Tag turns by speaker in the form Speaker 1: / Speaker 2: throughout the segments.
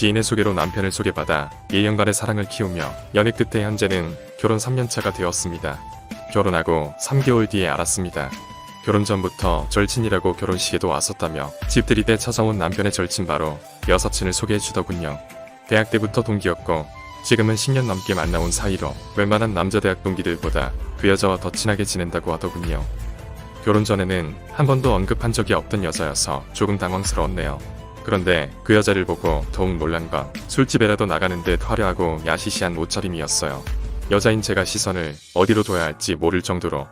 Speaker 1: 지인의 소개로 남편을 소개받아 1년간의 사랑을 키우며 연애 끝에 현재는 결혼 3년차가 되었습니다. 결혼하고 3개월 뒤에 알았습니다. 결혼 전부터 절친이라고 결혼식에도 왔었다며 집 들이대 찾아온 남편의 절친 바로 여사친을 소개해주더군요. 대학 때부터 동기였고 지금은 10년 넘게 만나온 사이로 웬만한 남자 대학 동기들보다 그 여자와 더 친하게 지낸다고 하더군요. 결혼 전에는 한 번도 언급한 적이 없던 여자여서 조금 당황스러웠네요. 그런데 그 여자를 보고 더욱 놀란 건 술집에라도 나가는데 화려하고 야시시한 옷차림이었어요. 여자인 제가 시선을 어디로 둬야 할지 모를 정도로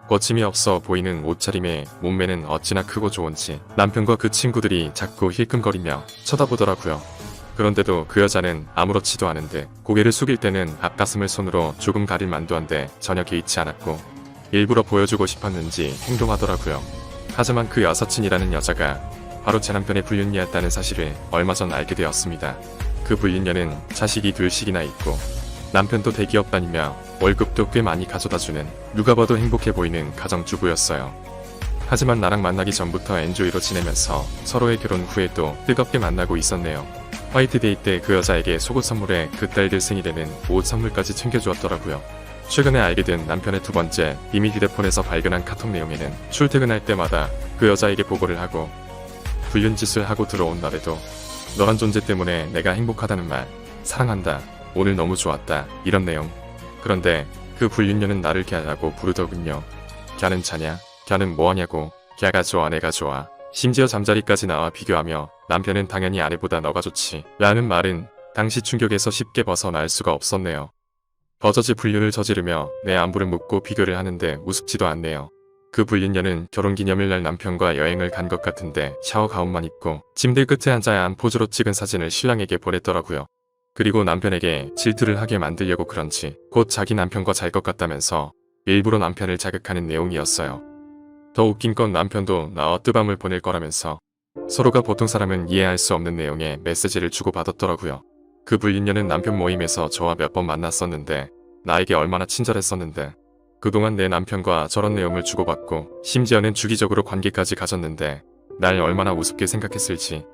Speaker 1: 거침이 없어 보이는 옷차림에 몸매는 어찌나 크고 좋은지 남편과 그 친구들이 자꾸 힐끔거리며 쳐다보더라고요. 그런데도 그 여자는 아무렇지도 않은데 고개를 숙일 때는 앞가슴을 손으로 조금 가릴 만도 한데 전혀 개의치 않았고 일부러 보여주고 싶었는지 행동하더라고요. 하지만 그 여사친이라는 여자가 바로 제 남편의 불륜녀였다는 사실을 얼마 전 알게 되었습니다. 그 불륜녀는 자식이 둘씩이나 있고 남편도 대기업 다니며 월급도 꽤 많이 가져다주는 누가 봐도 행복해 보이는 가정주부였어요. 하지만 나랑 만나기 전부터 엔조이로 지내면서 서로의 결혼 후에도 뜨겁게 만나고 있었네요. 화이트데이 때 그 여자에게 속옷 선물에 그 딸들 생일에는 옷 선물까지 챙겨주었더라고요. 최근에 알게 된 남편의 두 번째 비밀 휴대폰에서 발견한 카톡 내용에는 출퇴근할 때마다 그 여자에게 보고를 하고 불륜짓을 하고 들어온 날에도 너란 존재 때문에 내가 행복하다는 말, 사랑한다, 오늘 너무 좋았다 이런 내용. 그런데 그 불륜녀는 나를 갸라고 부르더군요. 갸는 자냐? 갸는 뭐하냐고. 갸가 좋아 내가 좋아. 심지어 잠자리까지 나와 비교하며 남편은 당연히 아내보다 너가 좋지 라는 말은 당시 충격에서 쉽게 벗어날 수가 없었네요. 버저지 불륜을 저지르며 내 안부를 묻고 비교를 하는데 우습지도 않네요. 그 불륜녀는 결혼기념일날 남편과 여행을 간 것 같은데 샤워 가운만 입고 침대 끝에 앉아야 한 포즈로 찍은 사진을 신랑에게 보냈더라고요. 그리고 남편에게 질투를 하게 만들려고 그런지 곧 자기 남편과 잘 것 같다면서 일부러 남편을 자극하는 내용이었어요. 더 웃긴 건 남편도 나와 뜨밤을 보낼 거라면서 서로가 보통 사람은 이해할 수 없는 내용의 메시지를 주고받았더라고요. 그 불륜녀는 남편 모임에서 저와 몇 번 만났었는데 나에게 얼마나 친절했었는데 그동안 내 남편과 저런 내용을 주고받고 심지어는 주기적으로 관계까지 가졌는데 날 얼마나 우습게 생각했을지.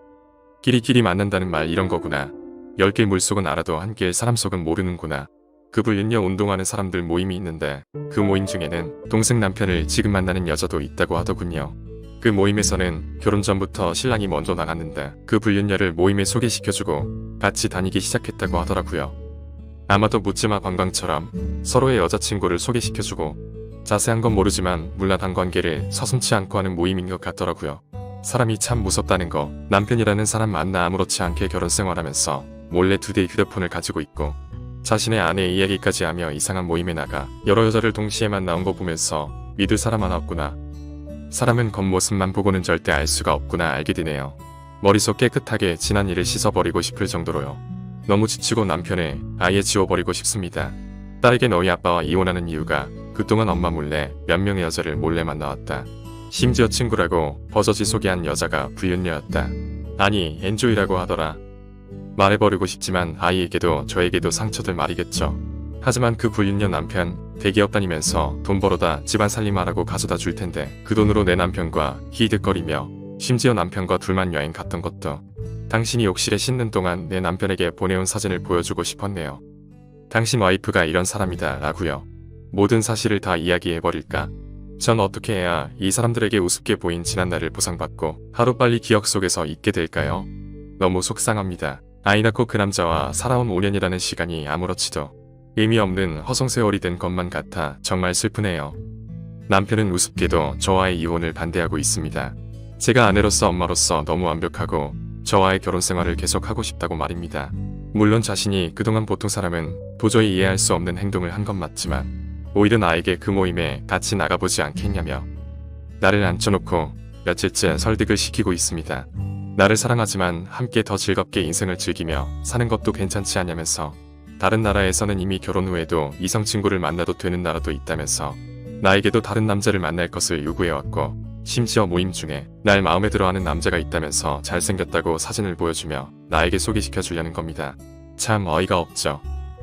Speaker 1: 끼리끼리 만난다는 말 이런 거구나. 10길 물속은 알아도 한 길 사람 속은 모르는구나. 그 불륜녀 운동하는 사람들 모임이 있는데 그 모임 중에는 동생 남편을 지금 만나는 여자도 있다고 하더군요. 그 모임에서는 결혼 전부터 신랑이 먼저 나갔는데 그 불륜녀를 모임에 소개시켜주고 같이 다니기 시작했다고 하더라고요. 아마도 묻지마 관광처럼 서로의 여자친구를 소개시켜주고 자세한 건 모르지만 문란한 관계를 서슴지 않고 하는 모임인 것 같더라고요. 사람이 참 무섭다는 거. 남편이라는 사람 만나 아무렇지 않게 결혼 생활하면서 몰래 2대의 휴대폰을 가지고 있고 자신의 아내의 이야기까지 하며 이상한 모임에 나가 여러 여자를 동시에 만나온 거 보면서 믿을 사람 하나 없구나. 사람은 겉모습만 보고는 절대 알 수가 없구나 알게 되네요. 머릿속 깨끗하게 지난 일을 씻어버리고 싶을 정도로요. 너무 지치고 남편을 아예 지워버리고 싶습니다. 딸에게 너희 아빠와 이혼하는 이유가 그동안 엄마 몰래 몇 명의 여자를 몰래 만나왔다. 심지어 친구라고 버저지 소개한 여자가 불륜녀였다. 아니 엔조이라고 하더라. 말해버리고 싶지만 아이에게도 저에게도 상처될 말이겠죠. 하지만 그 불륜녀 남편 대기업 다니면서 돈 벌어다 집안 살림하라고 가져다 줄 텐데 그 돈으로 내 남편과 히득거리며 심지어 남편과 둘만 여행 갔던 것도 당신이 욕실에 씻는 동안 내 남편에게 보내온 사진을 보여주고 싶었네요. 당신 와이프가 이런 사람이다 라고요. 모든 사실을 다 이야기해버릴까? 전 어떻게 해야 이 사람들에게 우습게 보인 지난날을 보상받고 하루빨리 기억 속에서 잊게 될까요? 너무 속상합니다. 아이 낳고 그 남자와 살아온 5년이라는 시간이 아무렇지도 의미 없는 허송세월이 된 것만 같아 정말 슬프네요. 남편은 우습게도 저와의 이혼을 반대하고 있습니다. 제가 아내로서 엄마로서 너무 완벽하고 저와의 결혼 생활을 계속하고 싶다고 말입니다. 물론 자신이 그동안 보통 사람은 도저히 이해할 수 없는 행동을 한 건 맞지만 오히려 나에게 그 모임에 같이 나가보지 않겠냐며 나를 앉혀놓고 며칠째 설득을 시키고 있습니다. 나를 사랑하지만 함께 더 즐겁게 인생을 즐기며 사는 것도 괜찮지 않냐면서 다른 나라에서는 이미 결혼 후에도 이성 친구를 만나도 되는 나라도 있다면서 나에게도 다른 남자를 만날 것을 요구해왔고 심지어 모임 중에 날 마음에 들어하는 남자가 있다면서 잘생겼다고 사진을 보여주며 나에게 소개시켜주려는 겁니다. 참 어이가 없죠.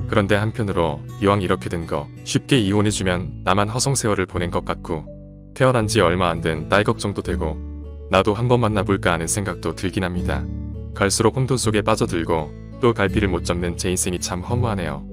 Speaker 1: 그런데 한편으로 이왕 이렇게 된 거 쉽게 이혼해주면 나만 허송세월을 보낸 것 같고 태어난 지 얼마 안 된 딸 걱정도 되고 나도 한번 만나볼까 하는 생각도 들긴 합니다. 갈수록 혼돈 속에 빠져들고 또 갈피를 못 잡는 제 인생이 참 허무하네요.